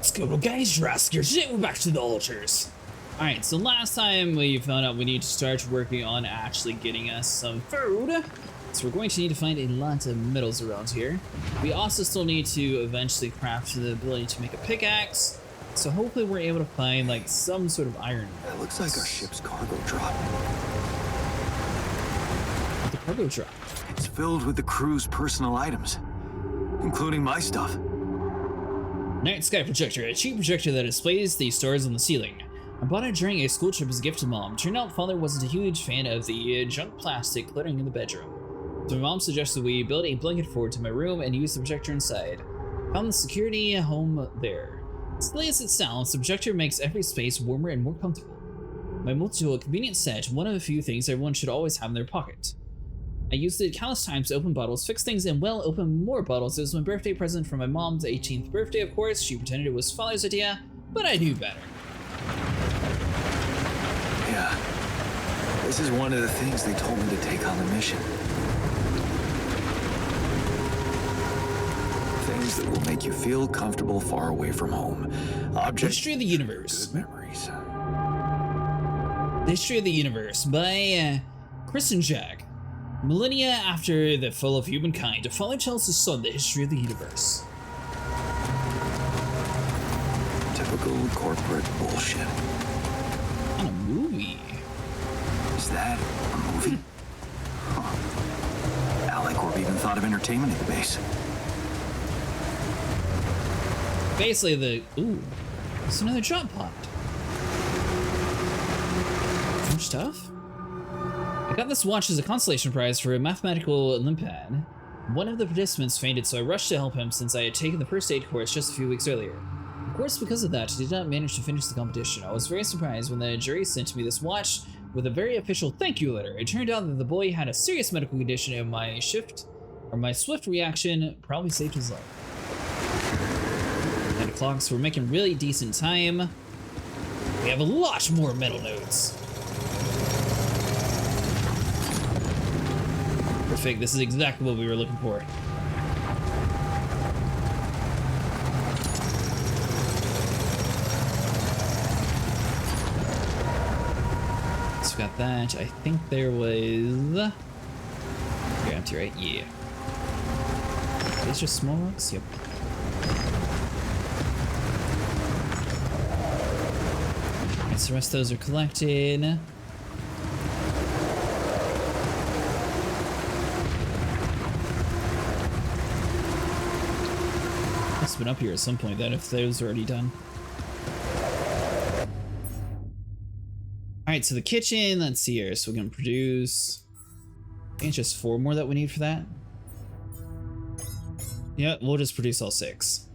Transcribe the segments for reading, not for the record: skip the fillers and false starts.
Let's go, guys. Jurassic, we're back to the altars. Alright, so last time we found out we need to start working on actually getting us some food. So we're going to need to find a lot of metals around here. We also still need to eventually craft the ability to make a pickaxe. So hopefully we're able to find like some sort of iron. That looks like our ship's cargo drop. The cargo drop. It's filled with the crew's personal items, including my stuff. Night Sky Projector, a cheap projector that displays the stars on the ceiling. I bought it during a school trip as a gift to Mom. Turned out Father wasn't a huge fan of the junk plastic cluttering in the bedroom. So my mom suggested we build a blanket fort to my room and use the projector inside. Found the security home there. Silly as it sounds, the projector makes every space warmer and more comfortable. My multi-tool, a convenient set, one of the few things everyone should always have in their pocket. I used it countless times to open bottles, fix things, and well, open more bottles. It was my birthday present for my mom's 18th birthday, of course. She pretended it was Father's idea, but I knew better. Yeah, this is one of the things they told me to take on the mission. Things that will make you feel comfortable far away from home. Objects. History of the Universe. Good memories. The History of the Universe by Chris and Jack. Millennia after the fall of humankind, a father tells his son the history of the universe. Typical corporate bullshit. On a movie. Is that a movie? Huh. Alicorp even thought of entertainment at the base. Basically ooh, it's another drop pod. More stuff? I got this watch as a consolation prize for a mathematical Olympiad. One of the participants fainted, so I rushed to help him since I had taken the first aid course just a few weeks earlier. Of course, because of that, I did not manage to finish the competition. I was very surprised when the jury sent me this watch with a very official thank you letter. It turned out that the boy had a serious medical condition and my swift reaction probably saved his life. 9 o'clock, so we're making really decent time. We have a lot more metal nodes. Perfect, this is exactly what we were looking for. So we got that. I think there was... You're empty, right? Yeah. These just small rocks? Yep. Alright, so the rest of those are collected. Been up here at some point then if those are already done. Alright, so the kitchen, let's see here. So we're gonna produce, I think it's just 4 more that we need for that. Yeah, we'll just produce all 6.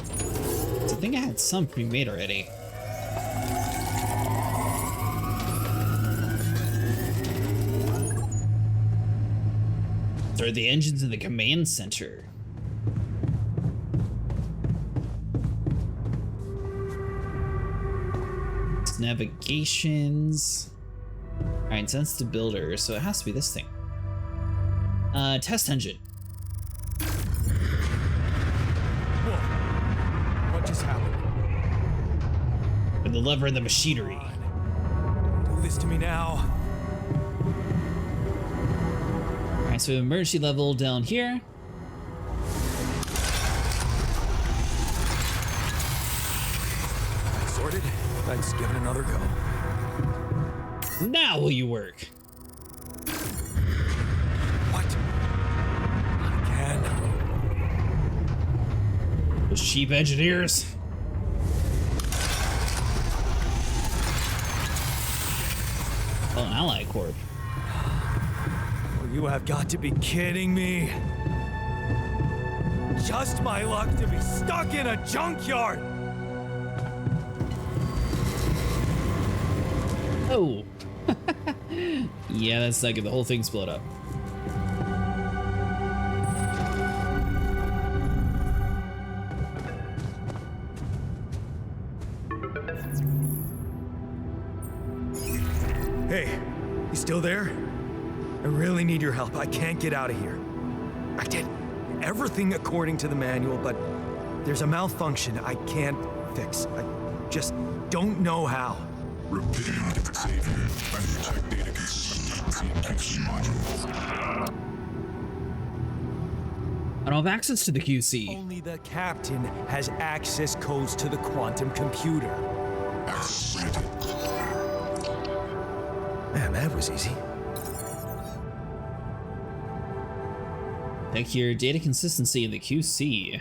So I think I had some pre-made already. Throw the engines in the command center. Navigations. Alright, sense to builder, so it has to be this thing. Test engine. Whoa. What just happened? With the lever and the machinery. Do this to me now. Alright, so emergency level down here. Sorted? Let's give it another go. Now will you work? What? Not again. Those cheap engineers. Oh, an ally corp. Well, you have got to be kidding me. Just my luck to be stuck in a junkyard. Oh. Yeah, that's like the whole thing's blown up. Hey, you still there? I really need your help. I can't get out of here. I did everything according to the manual, but There's a malfunction I can't fix. I just don't know how. Repeat, Xavier, and protect data consistent encryption modules. I don't have access to the QC. Only the captain has access codes to the quantum computer. Access granted. Man, that was easy. Check your data consistency in the QC.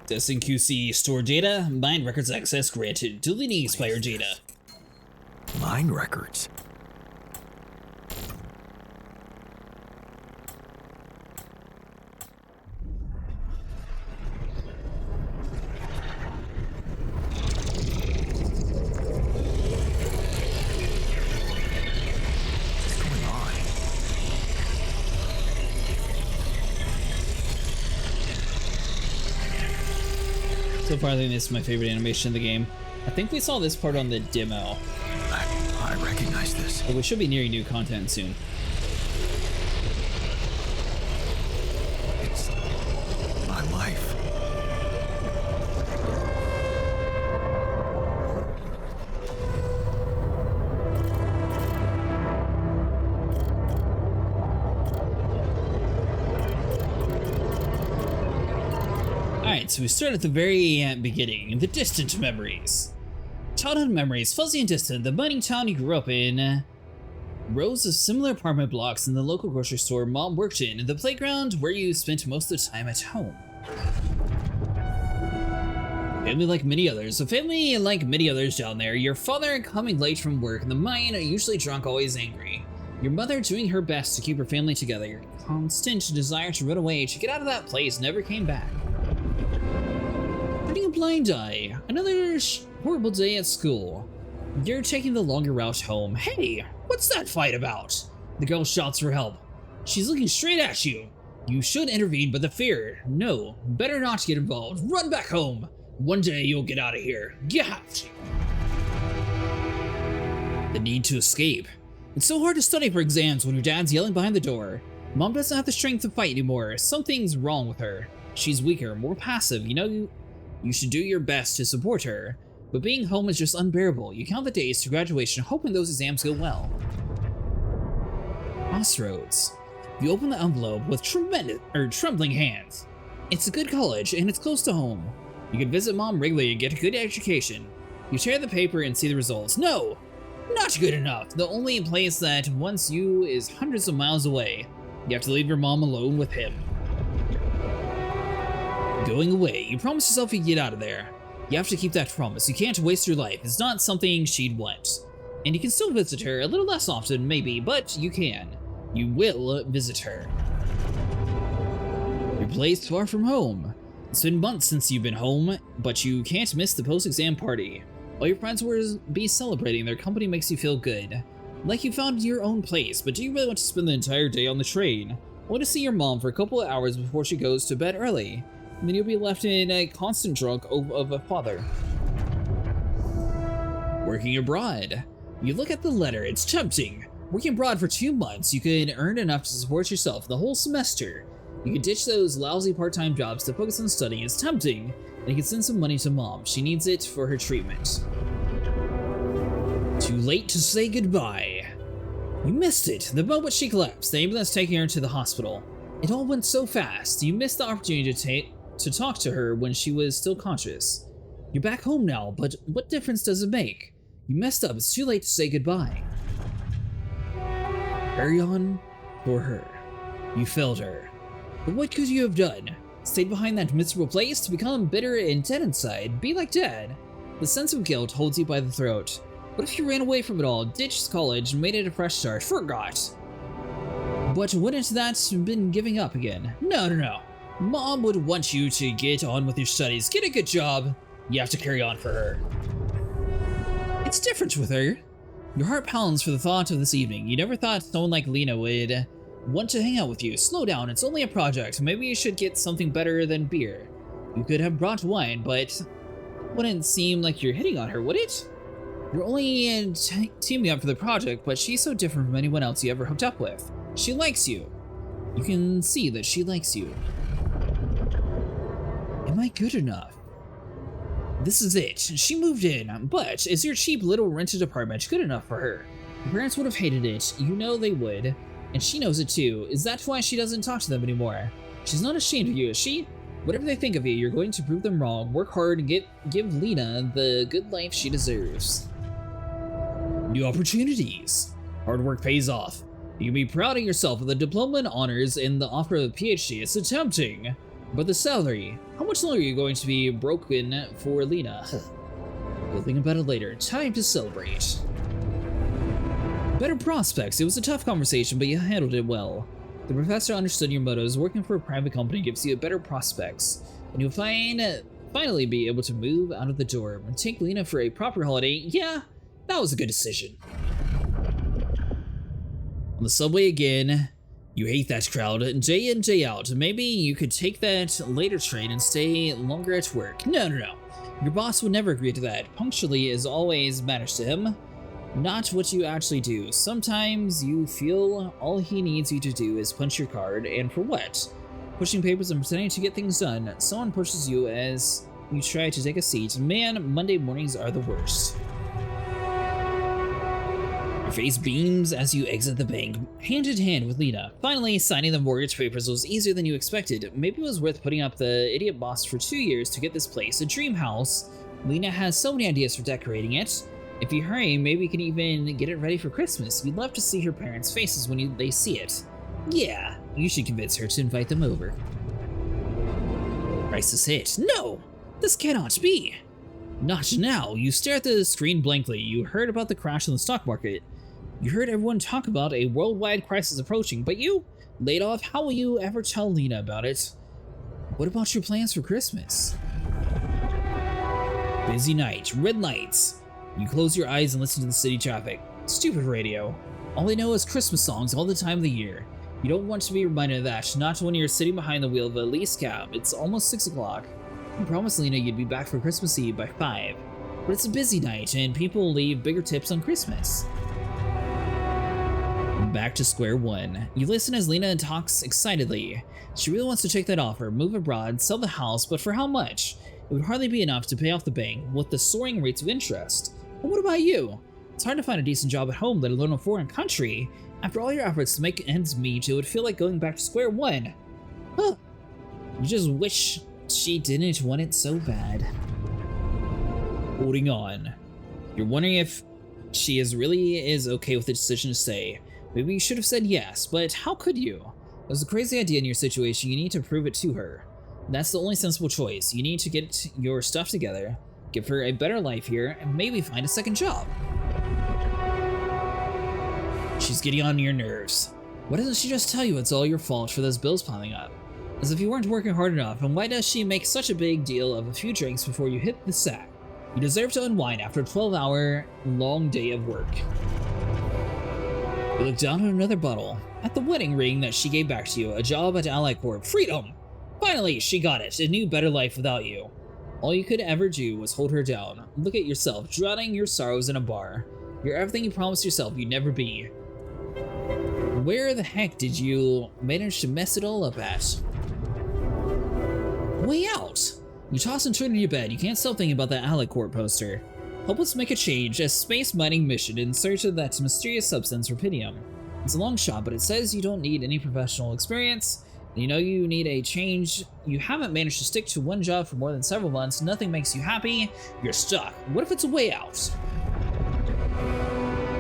Testing QC, store data, mind records access granted, deleting expired data. Mine records. So far, I think this is my favorite animation in the game. I think we saw this part on the demo. I recognize this. But we should be nearing new content soon. It's my life. Alright, so we start at the very beginning, the distant memories. Childhood memories, fuzzy and distant, the mining town you grew up in. Rows of similar apartment blocks in the local grocery store Mom worked in, the playground where you spent most of the time at home. Family like many others. A family like many others down there. Your father coming late from work in the mine, usually drunk, always angry. Your mother doing her best to keep her family together. Your constant desire to run away, to get out of that place, never came back. Turning a blind eye. Another horrible day at school. You're taking the longer route home. Hey, what's that fight about? The girl shouts for help. She's looking straight at you. You should intervene, but the fear. No, better not get involved. Run back home. One day you'll get out of here. You have to. The need to escape. It's so hard to study for exams when your dad's yelling behind the door. Mom doesn't have the strength to fight anymore. Something's wrong with her. She's weaker, more passive. You know, you should do your best to support her. But being home is just unbearable. You count the days to graduation, hoping those exams go well. Crossroads. You open the envelope with trembling hands. It's a good college, and it's close to home. You can visit Mom regularly and get a good education. You tear the paper and see the results. No! Not good enough. The only place that wants you is hundreds of miles away. You have to leave your mom alone with him. Going away. You promise yourself you get out of there. You have to keep that promise. You can't waste your life. It's not something she'd want. And you can still visit her, a little less often, maybe, but you can. You will visit her. Your place far from home. It's been months since you've been home, but you can't miss the post-exam party. All your friends will be celebrating. Their company makes you feel good. Like you found your own place, but do you really want to spend the entire day on the train? I want to see your mom for a couple of hours before she goes to bed early. And then you'll be left in a constant drunk of a father. Working abroad. You look at the letter, it's tempting. Working abroad for 2 months, you could earn enough to support yourself the whole semester. You could ditch those lousy part-time jobs to focus on studying. It's tempting, and you can send some money to Mom. She needs it for her treatment. Too late to say goodbye. You missed it. The moment she collapsed, the ambulance taking her to the hospital. It all went so fast. You missed the opportunity to talk to her when she was still conscious. You're back home now, but what difference does it make? You messed up. It's too late to say goodbye. Carry on for her. You failed her. But what could you have done? Stayed behind that miserable place to become bitter and dead inside? Be like Dad. The sense of guilt holds you by the throat. What if you ran away from it all, ditched college, made it a fresh start, forgot? But wouldn't that have been giving up again? No. Mom would want you to get on with your studies, get a good job. You have to carry on for her. It's different with her. Your heart pounds for the thought of this evening. You never thought someone like Lena would want to hang out with you. Slow down, it's only a project. Maybe you should get something better than beer. You could have brought wine, but wouldn't seem like you're hitting on her, would it? You're only teaming up for the project, but she's so different from anyone else you ever hooked up with. She likes you. You can see that she likes you. Am I good enough? This is it. She moved in, but is your cheap little rented apartment good enough for her? Her parents would have hated it. You know they would. And she knows it too. Is that why she doesn't talk to them anymore? She's not ashamed of you, is she? Whatever they think of you, you're going to prove them wrong. Work hard and give Lena the good life she deserves. New opportunities. Hard work pays off. You can be proud of yourself with a diploma in honors and the offer of a PhD. It's tempting. But the salary, how much longer are you going to be broken for Lena? We'll think about it later. Time to celebrate. Better prospects. It was a tough conversation, but you handled it well. The professor understood your motives. Working for a private company gives you better prospects, and you'll finally be able to move out of the dorm and take Lena for a proper holiday. Yeah, that was a good decision. On the subway again. You hate that crowd, day in, day out. Maybe you could take that later train and stay longer at work. No. Your boss would never agree to that. Punctuality is always matters to him, not what you actually do. Sometimes you feel all he needs you to do is punch your card, and for what? Pushing papers and pretending to get things done. Someone pushes you as you try to take a seat. Man, Monday mornings are the worst. Your face beams as you exit the bank, hand in hand with Lena. Finally, signing the mortgage papers was easier than you expected. Maybe it was worth putting up the idiot boss for 2 years to get this place, a dream house. Lena has so many ideas for decorating it. If you hurry, maybe you can even get it ready for Christmas. You'd love to see her parents' faces when they see it. Yeah, you should convince her to invite them over. Crisis hit. No! This cannot be! Not now. You stare at the screen blankly. You heard about the crash in the stock market. You heard everyone talk about a worldwide crisis approaching, but you laid off. How will you ever tell Lena about it? What about your plans for Christmas? Busy night, red lights. You close your eyes and listen to the city traffic. Stupid radio. All they know is Christmas songs all the time of the year. You don't want to be reminded of that, not when you're sitting behind the wheel of a lease cab. It's almost 6 o'clock. You promised Lena you'd be back for Christmas Eve by 5. But it's a busy night and people leave bigger tips on Christmas. Back to square one. You listen as Lena talks excitedly. She really wants to take that offer, move abroad, sell the house, but for how much? It would hardly be enough to pay off the bank with the soaring rates of interest. And what about you? It's hard to find a decent job at home, let alone a foreign country. After all your efforts to make ends meet, it would feel like going back to square one. Huh. You just wish she didn't want it so bad. Holding on. You're wondering if she really is okay with the decision to stay. Maybe you should have said yes, but how could you? There's a crazy idea in your situation, you need to prove it to her. That's the only sensible choice. You need to get your stuff together, give her a better life here, and maybe find a second job. She's getting on your nerves. Why doesn't she just tell you it's all your fault for those bills piling up? As if you weren't working hard enough, and why does she make such a big deal of a few drinks before you hit the sack? You deserve to unwind after a 12-hour long day of work. You look down at another bottle. At the wedding ring that she gave back to you, a job at Ally Corp. Freedom! Finally, she got it. A new, better life without you. All you could ever do was hold her down. Look at yourself, drowning your sorrows in a bar. You're everything you promised yourself you'd never be. Where the heck did you manage to mess it all up at? Way out! You toss and turn in your bed. You can't stop thinking about that Ally Corp poster. Help us make a change, a space mining mission in search of that mysterious substance, rubidium. It's a long shot, but it says you don't need any professional experience. And you know you need a change. You haven't managed to stick to one job for more than several months. Nothing makes you happy. You're stuck. What if it's a way out?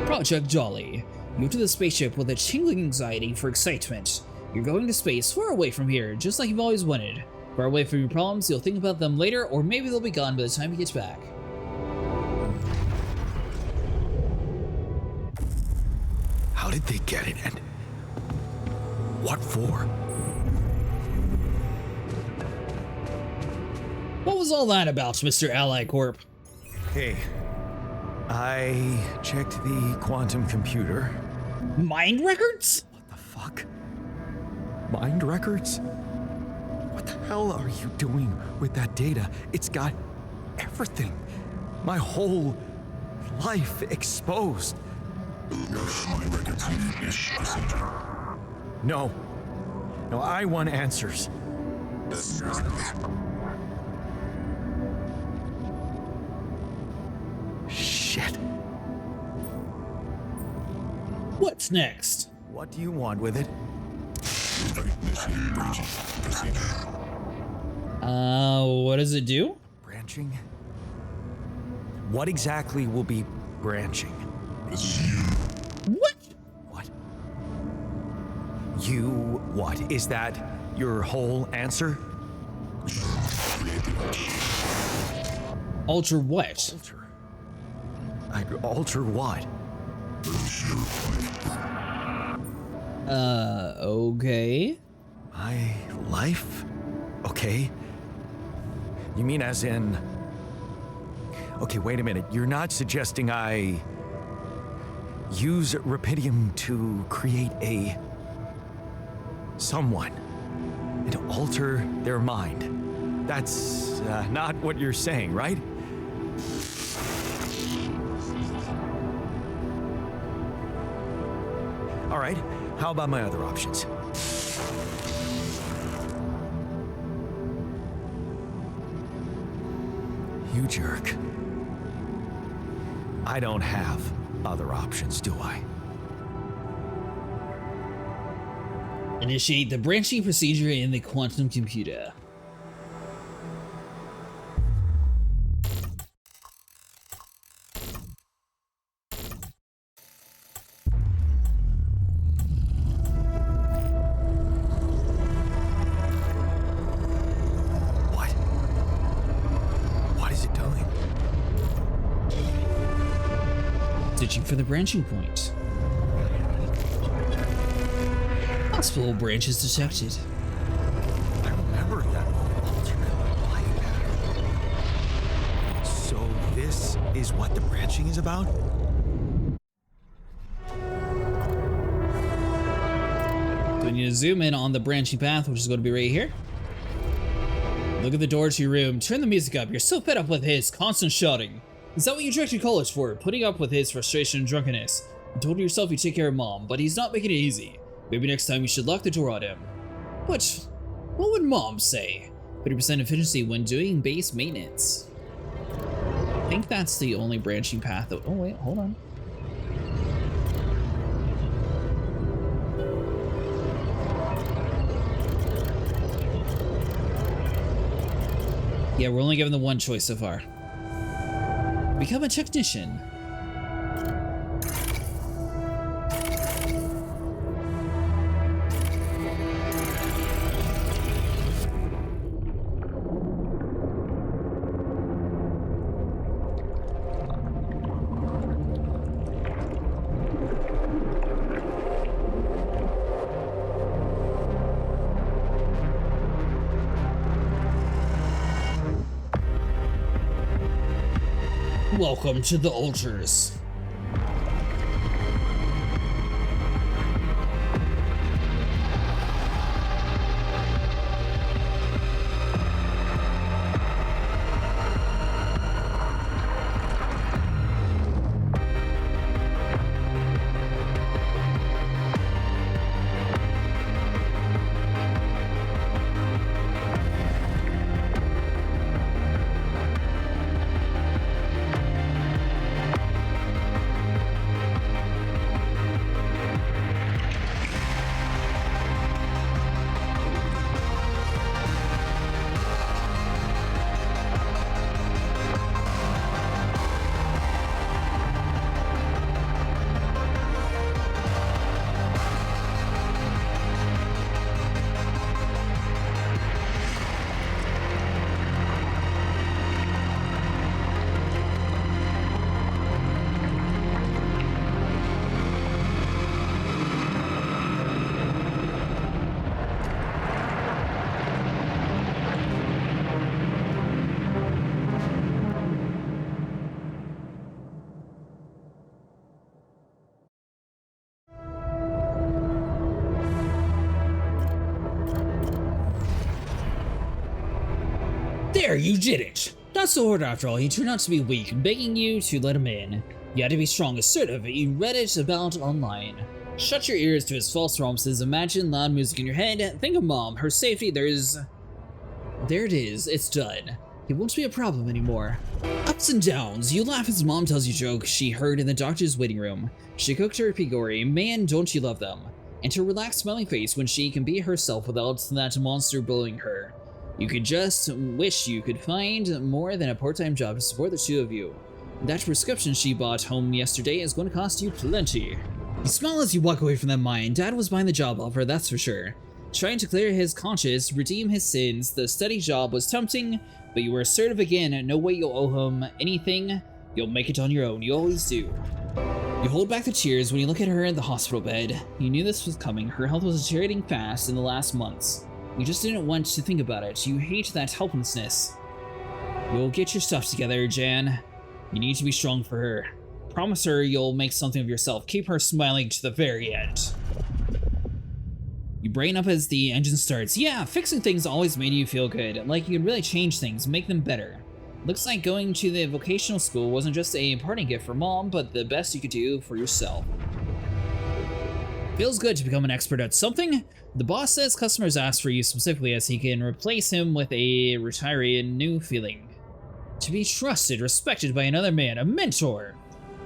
Project Jolly. You go to the spaceship with a tingling anxiety for excitement. You're going to space, far away from here, just like you've always wanted. Far away from your problems, you'll think about them later, or maybe they'll be gone by the time you get back. How did they get it, and what for? What was all that about, Mr. Ally Corp? Hey, I checked the quantum computer. Mind records? What the fuck? Mind records? What the hell are you doing with that data? It's got everything. My whole life exposed. My record proof is procedure. No. No, I want answers. Shit. What's next? What do you want with it? Initiate branching procedure. What does it do? Branching? What exactly will be branching? This is you. What? What? You what? Is that your whole answer? Alter what? Alter what? Okay. My life? Okay. You mean as in... Okay, wait a minute. You're not suggesting I use Rapidium to create someone and to alter their mind. That's not what you're saying, right? All right, how about my other options? You jerk. I don't have other options, do I? Initiate the branching procedure in the quantum computer. What? What is it doing? Searching for the branching point. Possible branches detected. I remember that alternate life pattern. So this is what the branching is about? So we need to zoom in on the branching path, which is going to be right here. Look at the door to your room. Turn the music up. You're so fed up with his constant shouting. Is that what you directed college for? Putting up with his frustration and drunkenness. You told yourself you take care of mom, but he's not making it easy. Maybe next time you should lock the door on him. But what would mom say? 50% efficiency when doing base maintenance. I think that's the only branching path. Oh wait, hold on. Yeah, we're only given the one choice so far. Become a technician. Welcome to the Altars. There, you did it! Not so hard after all, he turned out to be weak, begging you to let him in. You had to be strong, assertive. You read it about online. Shut your ears to his false promises. Imagine loud music in your head. Think of mom, her safety. There it is. It's done. He won't be a problem anymore. Ups and downs. You laugh as mom tells you jokes she heard in the doctor's waiting room. She cooked her pigori. Man, don't you love them? And her relaxed smiling face when she can be herself without that monster bullying her. You could just wish you could find more than a part-time job to support the two of you. That prescription she bought home yesterday is going to cost you plenty. You smile as you walk away from that mine. Dad was behind the job offer, that's for sure. Trying to clear his conscience, redeem his sins, the steady job was tempting, but you were assertive again. No way you'll owe him anything. You'll make it on your own. You always do. You hold back the tears when you look at her in the hospital bed. You knew this was coming. Her health was deteriorating fast in the last months. You just didn't want to think about it. You hate that helplessness. You'll get your stuff together, Jan. You need to be strong for her. Promise her you'll make something of yourself. Keep her smiling to the very end. You brain up as the engine starts. Yeah, fixing things always made you feel good. Like you could really change things, make them better. Looks like going to the vocational school wasn't just a parting gift for mom, but the best you could do for yourself. Feels good to become an expert at something. The boss says customers ask for you specifically as he can replace him with a retiree. New feeling. To be trusted, respected by another man, a mentor.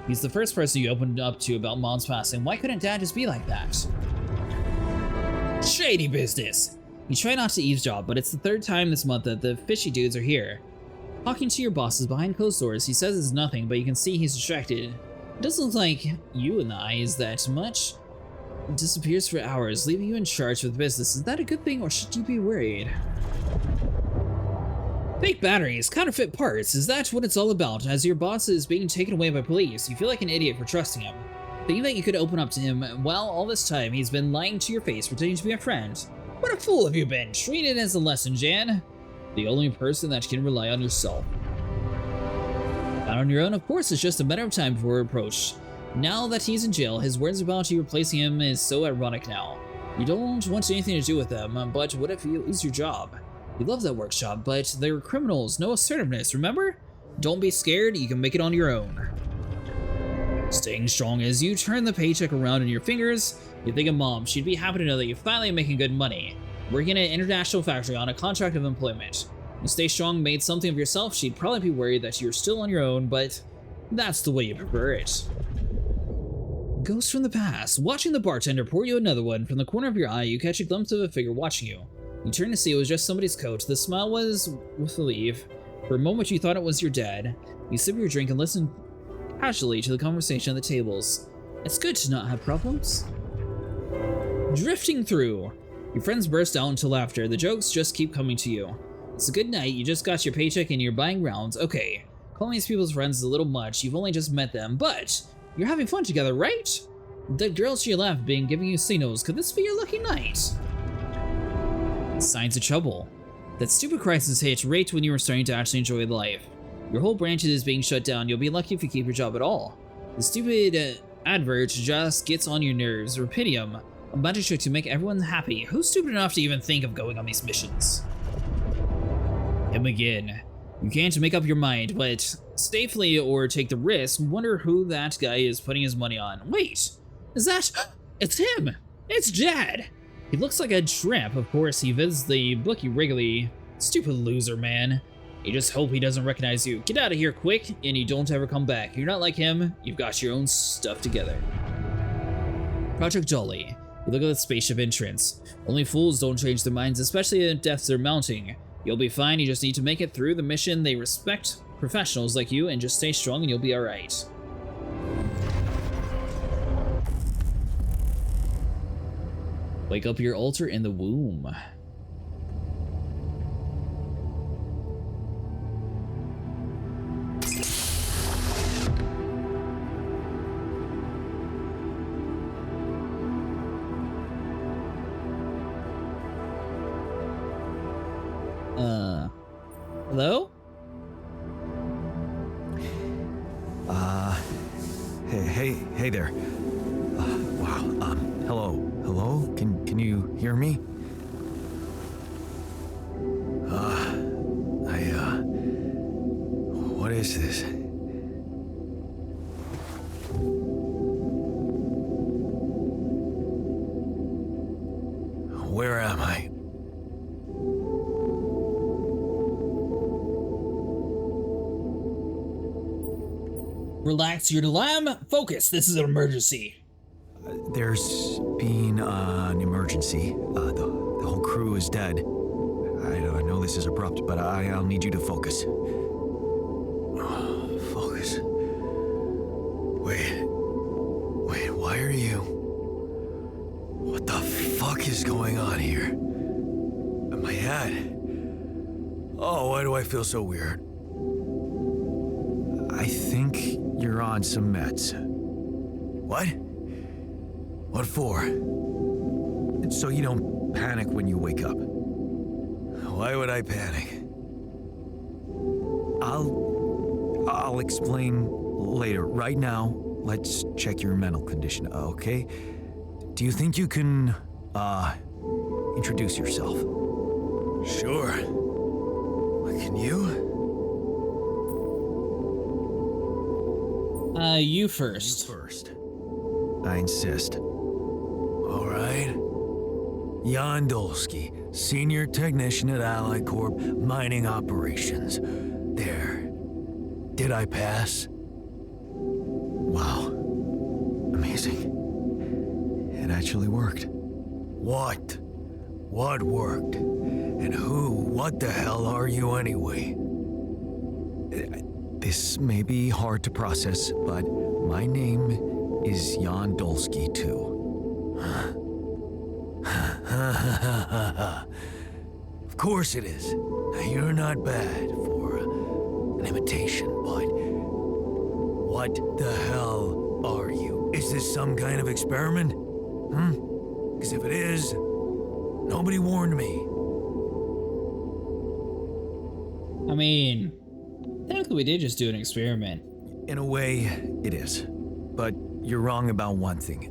He's the first person you opened up to about mom's passing. Why couldn't dad just be like that? Shady business. You try not to eavesdrop, but it's the third time this month that the fishy dudes are here. Talking to your bosses behind closed doors, he says it's nothing, but you can see he's distracted. It doesn't look like you in the eyes that much. It disappears for hours, leaving you in charge of the business. Is that a good thing, or should you be worried? Fake batteries, counterfeit parts, is that what it's all about? As your boss is being taken away by police, you feel like an idiot for trusting him. Thinking that you could open up to him, while all this time he's been lying to your face, pretending to be a friend. What a fool have you been! Treat it as a lesson, Jan. The only person that can rely on yourself. Not on your own, of course, it's just a matter of time before approach. Now that he's in jail, his words about you replacing him is so ironic now. You don't want anything to do with them, but what if you lose your job? You love that workshop, but they're criminals, no assertiveness, remember? Don't be scared, you can make it on your own. Staying strong as you turn the paycheck around in your fingers, you think of mom. She'd be happy to know that you're finally making good money. Working in an international factory on a contract of employment. You stay strong, made something of yourself, she'd probably be worried that you're still on your own, but that's the way you prefer it. Ghost from the past. Watching the bartender pour you another one, from the corner of your eye, you catch a glimpse of a figure watching you. You turn to see it was just somebody's coat. The smile was with relief. For a moment you thought it was your dad. You sip your drink and listen casually to the conversation at the tables. It's good to not have problems. Drifting through. Your friends burst out into laughter. The jokes just keep coming to you. It's a good night. You just got your paycheck and you're buying rounds. Okay, calling these people's friends is a little much. You've only just met them, but you're having fun together, right? The girls to your left being giving you signals. Could this be your lucky night? Signs of trouble. That stupid crisis hit right when you were starting to actually enjoy life. Your whole branch is being shut down. You'll be lucky if you keep your job at all. The stupid advert just gets on your nerves. Rapidium, a magic trick to make everyone happy. Who's stupid enough to even think of going on these missions? Him again. You can't make up your mind, but safely or take the risk. Wonder who that guy is putting his money on. Wait, is that? It's him! It's Dad! He looks like a tramp. Of course, he visits the bookie regularly. Stupid loser, man. You just hope he doesn't recognize you. Get out of here quick, and you don't ever come back. You're not like him. You've got your own stuff together. Project Jolly. You look at the spaceship entrance. Only fools don't change their minds, especially if deaths are mounting. You'll be fine. You just need to make it through the mission. They respect professionals like you, and just stay strong and you'll be alright. Wake up your altar in the womb. Hello? Hey there. Wow, hello? Can you hear me? What is this? Where am I? Relax your lamb. Focus. This is an emergency. There's been an emergency. The whole crew is dead. I know this is abrupt, but I'll need you to focus. Focus. Wait, why are you? What the fuck is going on here? My head. Oh, why do I feel so weird? I think you're on some meds. What? What for? So you don't panic when you wake up. Why would I panic? I'll explain later. Right now, let's check your mental condition, okay? Do you think you can, introduce yourself? Sure. Can you? You first. You first. I insist. All right. Jan Dolsky, Senior Technician at Ally Corp Mining Operations. There. Did I pass? Wow. Amazing. It actually worked. What? What worked? And what the hell are you anyway? This may be hard to process, but my name is Jan Dolsky too. Of course it is. Now, you're not bad for an imitation, but what the hell are you? Is this some kind of experiment? Because if it is, nobody warned me. I mean, technically we did just do an experiment. In a way, it is. But you're wrong about one thing.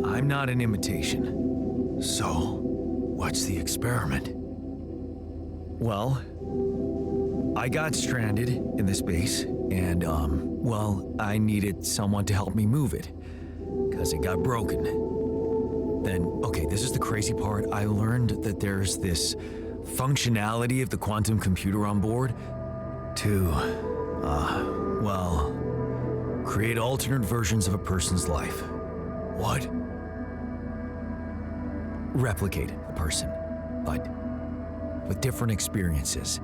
I'm not an imitation. So, what's the experiment? Well, I got stranded in this base, and, I needed someone to help me move it, because it got broken. Then, okay, this is the crazy part. I learned that there's this functionality of the quantum computer on board to, create alternate versions of a person's life. What? Replicate a person, but with different experiences.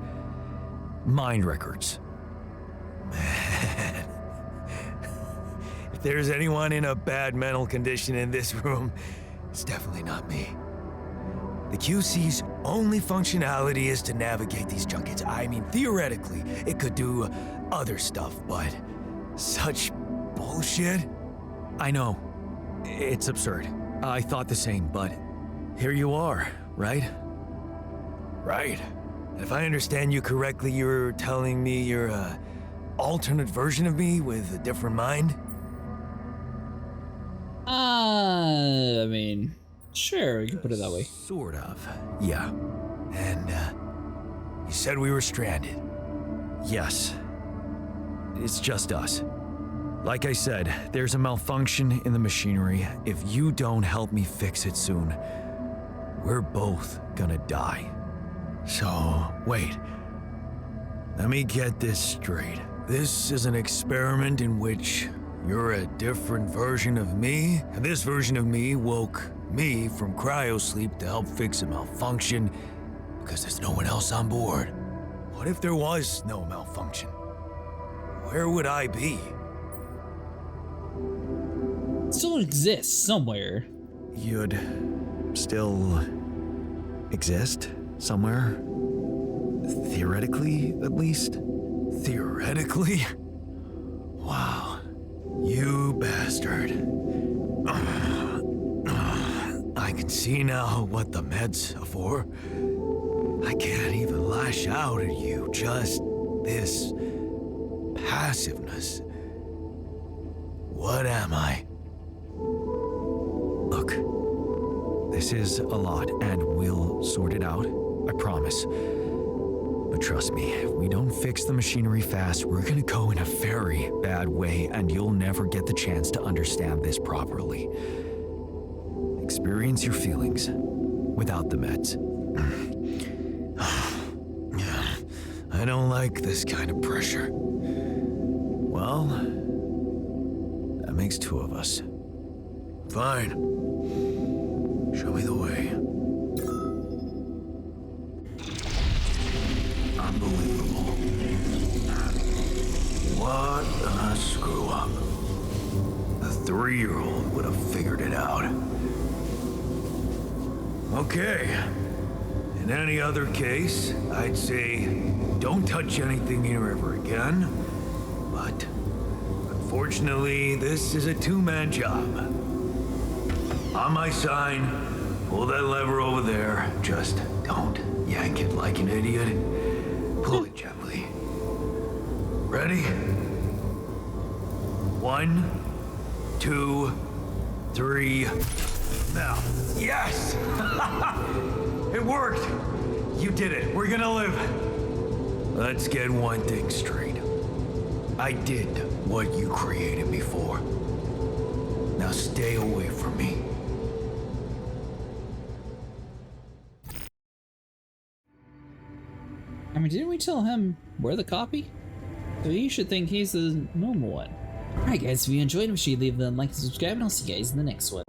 Mind records. Man. If there's anyone in a bad mental condition in this room, it's definitely not me. The QC's only functionality is to navigate these junkets. I mean, theoretically, it could do other stuff, but such bullshit? I know. It's absurd. I thought the same, but here you are, right? Right. And if I understand you correctly, you're telling me you're an alternate version of me with a different mind? I mean, sure, you can put it that way. Sort of, yeah. And, you said we were stranded. Yes. It's just us. Like I said, there's a malfunction in the machinery. If you don't help me fix it soon, we're both gonna die. So, wait. Let me get this straight. This is an experiment in which you're a different version of me, and this version of me woke me from cryosleep to help fix a malfunction because there's no one else on board. What if there was no malfunction? Where would I be? It still exists somewhere. You'd still exist somewhere? Theoretically, at least? Theoretically? Wow. You bastard. I can see now what the meds are for. I can't even lash out at you, just this passiveness. What am I? Look, this is a lot, and we'll sort it out, I promise. But trust me, if we don't fix the machinery fast, we're gonna go in a very bad way, and you'll never get the chance to understand this properly. Experience your feelings. without the meds. Yeah, I don't like this kind of pressure. Well, that makes two of us. Fine. Show me the way. Unbelievable. What a screw up. A 3-year-old would have figured it out. Okay. In any other case, I'd say don't touch anything here ever again. But unfortunately, this is a two-man job. On my sign, pull that lever over there. Just don't yank it like an idiot. Pull it gently. Ready? 1, 2, 3. Now. Yes! It worked! You did it. We're gonna live. Let's get one thing straight. I did what you created me for. Now stay away from me. I mean, didn't we tell him we're the copy? So you should think he's the normal one. Alright guys, if you enjoyed, make sure you leave a like and subscribe, and I'll see you guys in the next one.